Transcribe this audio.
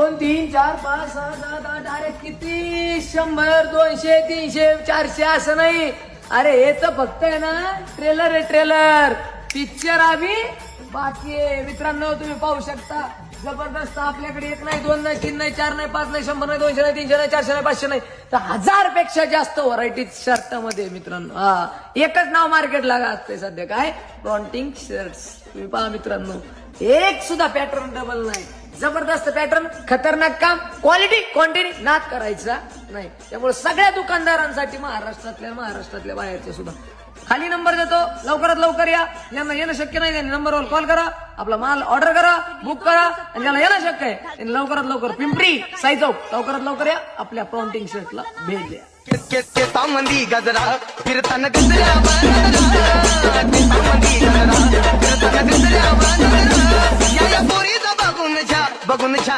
2 3 4 5 6 7 8 अरे किती 100 200 300 400 असं नाही. अरे हे तर फक्त आहे ना ट्रेलर आहे ट्रेलर. पिक्चर आम्ही बाकी आहे मित्रांनो. तुम्ही पाहू शकता जबरदस्त आपल्याकडे 1 नाही 2 नाही 3 नाही 4 नाही 5 नाही 100 नाही 200 नाही 300 नाही 400 नाही 500 नाही तर 1000 पेक्षा जास्त व्हरायटी शर्ट मध्ये मित्रांनो. हा एकच नाव मार्केटला असते सध्या काय फ्रॉन्टिंग शर्ट्स. तुम्ही पहा मित्रांनो एक सुद्धा पॅटर्न डबल नाही. जबरदस्त पॅटर्न खतरनाक काम क्वालिटी क्वांटिटी नाद करायचा नाही. त्यामुळे सगळ्या दुकानदारांसाठी महाराष्ट्रातल्या बाहेरच्या सुद्धा खाली नंबर देतो. लवकरात लवकर या. ज्यांना येणं शक्य नाही त्यांनी नंबरवर कॉल करा. आपला माल ऑर्डर करा बुक करा. आणि ज्याला येणं शक्य आहे त्यांनी लवकरात लवकर पिंपरी साईचौक लवकरात लवकर या. आपल्या फ्रॉन्टिंग शर्टला भेट द्या. के सामंदी गजरा फिरताना गजरा सामंदी गजरा फिरताना गजरा या पोरीचा बघून छा